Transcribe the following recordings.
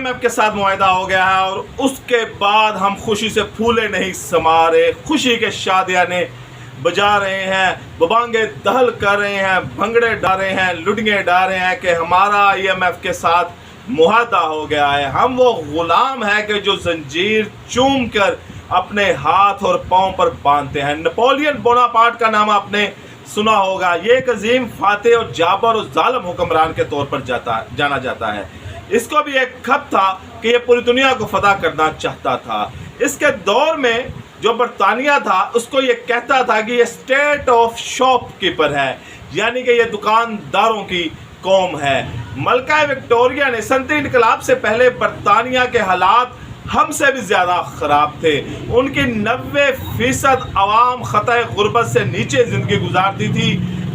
IMF کے ساتھ معاہدہ ہو گیا ہے اور اس کے بعد ہم خوشی سے پھولے نہیں سما رہے، خوشی کے شادیاں نے بجا رہے ہیں، ببانگے دہل کر رہے ہیں، بھنگڑے ڈال رہے ہیں، لڈنگے ڈال رہے ہیں کہ ہمارا IMF کے ساتھ معاہدہ ہو گیا ہے۔ ہم وہ غلام ہیں کہ جو زنجیر چوم کر اپنے ہاتھ اور پاؤں پر باندھتے ہیں۔ نپولین بوناپارٹ کا نام آپ نے سنا ہوگا، یہ ایک عظیم فاتح اور جابر اور ظالم حکمران کے طور پر جانا جاتا ہے۔ اس کو بھی ایک خط تھا کہ یہ پوری دنیا کو فتح کرنا چاہتا تھا۔ اس کے دور میں جو برطانیہ تھا اس کو یہ کہتا تھا کہ یہ اسٹیٹ آف شاپ کیپر ہے، یعنی کہ یہ دکانداروں کی قوم ہے۔ ملکہ وکٹوریہ نے صنعتی انقلاب سے پہلے برطانیہ کے حالات ہم سے بھی زیادہ خراب تھے۔ ان کی 90% عوام خطۂ غربت سے نیچے زندگی گزارتی تھی،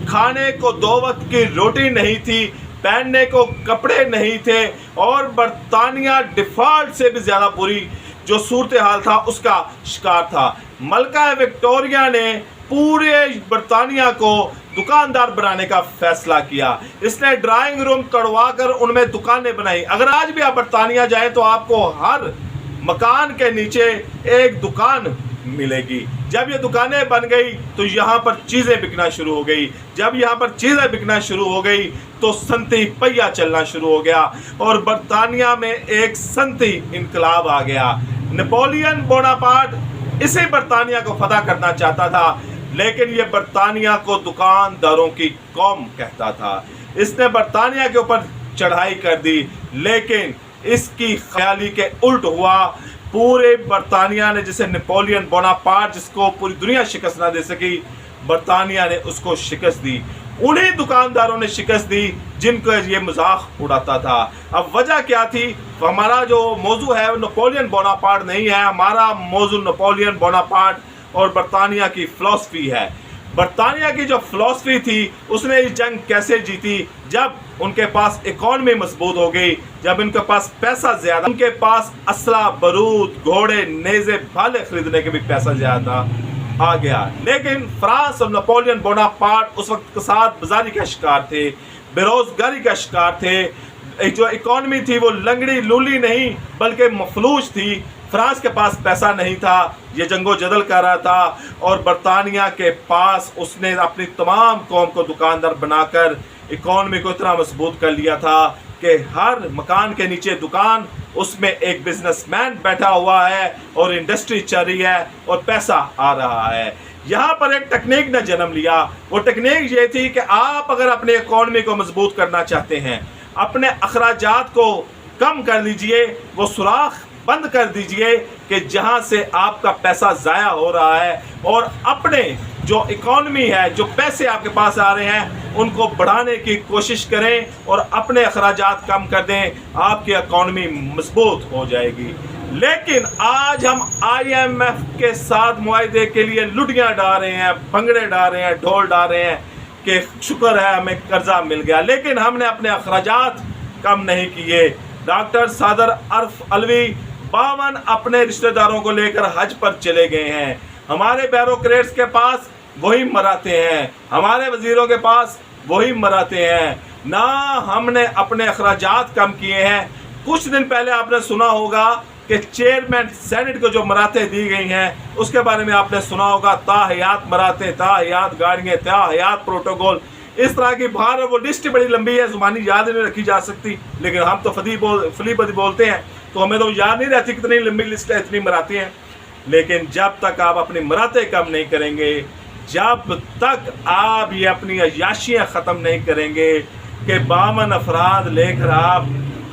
کھانے کو 2 وقت کی روٹی نہیں تھی، پہننے کو کپڑے نہیں تھے، اور برطانیہ ڈیفالٹ سے بھی زیادہ بری جو صورتحال تھا اس کا شکار تھا۔ ملکہ وکٹوریہ نے پورے برطانیہ کو دکاندار بنانے کا فیصلہ کیا۔ اس نے ڈرائنگ روم توڑوا کر ان میں دکانیں بنائی۔ اگر آج بھی آپ برطانیہ جائیں تو آپ کو ہر مکان کے نیچے ایک دکان ملے گی۔ جب یہ دکانیں بن گئی تو یہاں پر چیزیں بکنا شروع ہو گئی۔ جب یہاں پر چیزیں بکنا شروع ہو گئی تو صنعتی پہیہ چلنا شروع ہو گیا اور برطانیہ میں ایک صنعتی انقلاب آ گیا۔ نپولین بوناپارٹ اسی برطانیہ کو فتح کرنا چاہتا تھا، لیکن یہ برطانیہ کو دکانداروں کی قوم کہتا تھا۔ اس نے برطانیہ کے اوپر چڑھائی کر دی، لیکن اس کی خیالی کے الٹ ہوا۔ پورے برطانیہ نے، جسے نپولین بوناپارٹ جس کو پوری دنیا شکست نہ دے سکی، برطانیہ نے اس کو شکست دی۔ انہی دکانداروں نے شکست دی جن کو یہ مذاق اڑاتا تھا۔ اب وجہ کیا تھی؟ ہمارا جو موضوع ہے وہ نپولین بوناپارٹ نہیں ہے، ہمارا موضوع نپولین بوناپارٹ اور برطانیہ کی فلسفی ہے۔ برطانیہ کی جو فلسفی تھی اس نے یہ جنگ کیسے جیتی؟ جب ان کے پاس اکانومی مضبوط ہو گئی، جب ان کے پاس پیسہ زیادہ، ان کے پاس اسلحہ، بارود، گھوڑے، نیزے، بھالے خریدنے کے بھی پیسہ زیادہ آ گیا۔ لیکن فرانس اور نپولین بوناپارٹ اس وقت اقتصاد بازاری کا شکار تھے، بے روزگاری کا شکار تھے۔ جو اکانومی تھی وہ لنگڑی لولی نہیں بلکہ مفلوج تھی۔ فرانس کے پاس پیسہ نہیں تھا، یہ جنگ و جدل کر رہا تھا، اور برطانیہ کے پاس اس نے اپنی تمام قوم کو دکاندار بنا کر اکانومی کو اتنا مضبوط کر لیا تھا کہ ہر مکان کے نیچے دکان، اس میں ایک بزنس مین بیٹھا ہوا ہے اور انڈسٹری چل رہی ہے اور پیسہ آ رہا ہے۔ یہاں پر ایک ٹیکنیک نے جنم لیا۔ وہ ٹیکنیک یہ تھی کہ آپ اگر اپنے اکانومی کو مضبوط کرنا چاہتے ہیں، اپنے اخراجات کو کم کر لیجئے، وہ سوراخ بند کر دیجئے کہ جہاں سے آپ کا پیسہ ضائع ہو رہا ہے، اور اپنے جو اکانومی ہے، جو پیسے آپ کے پاس آ رہے ہیں، ان کو بڑھانے کی کوشش کریں اور اپنے اخراجات کم کر دیں، آپ کی اکانومی مضبوط ہو جائے گی۔ لیکن آج ہم IMF کے ساتھ معاہدے کے لیے لڈیاں ڈال رہے ہیں، بھنگڑے ڈال رہے ہیں، ڈھول ڈال رہے ہیں کہ شکر ہے ہمیں قرضہ مل گیا، لیکن ہم نے اپنے اخراجات کم نہیں کیے۔ ڈاکٹر صادر عرف علوی 52 اپنے رشتہ داروں کو لے کر حج پر چلے گئے ہیں۔ ہمارے بیوروکریٹس کے پاس وہی مراتے ہیں، ہمارے وزیروں کے پاس وہی مراتے ہیں، نہ ہم نے اپنے اخراجات کم کیے ہیں۔ کچھ دن پہلے آپ نے سنا ہوگا کہ چیئرمین سینٹ کو جو مراتے دی گئی ہیں اس کے بارے میں آپ نے سنا ہوگا، تا حیات مراتے، تا حیات گاڑیاں، تا حیات پروٹوکول، اس طرح کی باہر وہ لسٹ بڑی لمبی ہے، زبانی یاد نہیں رکھی جا سکتی، لیکن ہم تو فلی بدی بولتے ہیں تو ہمیں تو یاد نہیں رہتی کتنی لمبی لسٹ ہے، اتنی مراتے ہیں۔ لیکن جب تک آپ اپنی مراتے کم نہیں کریں گے، جب تک آپ یہ اپنی عیاشیاں ختم نہیں کریں گے کہ 52 افراد لے کر آپ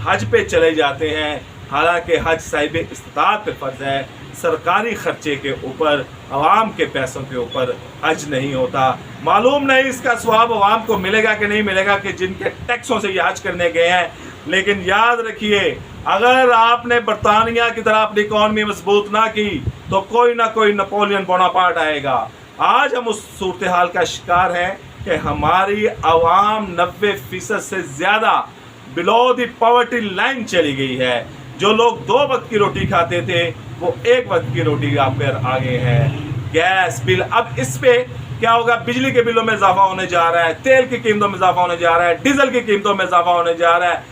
حج پہ چلے جاتے ہیں، حالانکہ حج صاحب استطاعت پہ فرض ہے، سرکاری خرچے کے اوپر، عوام کے پیسوں کے اوپر حج نہیں ہوتا۔ معلوم نہیں اس کا ثواب عوام کو ملے گا کہ نہیں ملے گا کہ جن کے ٹیکسوں سے یہ حج کرنے گئے ہیں، لیکن یاد رکھیے اگر آپ نے برطانیہ کی طرح اپنی اکانومی مضبوط نہ کی تو کوئی نہ کوئی نپولین بوناپارٹ آئے گا۔ آج ہم اس صورتحال کا شکار ہیں کہ ہماری عوام 90% سے زیادہ بلو دی پاورٹی لائن چلی گئی ہے۔ جو لوگ 2 وقت کی روٹی کھاتے تھے وہ 1 وقت کی روٹی پر آ گئے ہیں۔ گیس بل، اب اس پہ کیا ہوگا؟ بجلی کے بلوں میں اضافہ ہونے جا رہا ہے، تیل کی قیمتوں میں اضافہ ہونے جا رہا ہے، ڈیزل کی قیمتوں میں اضافہ ہونے جا رہا ہے۔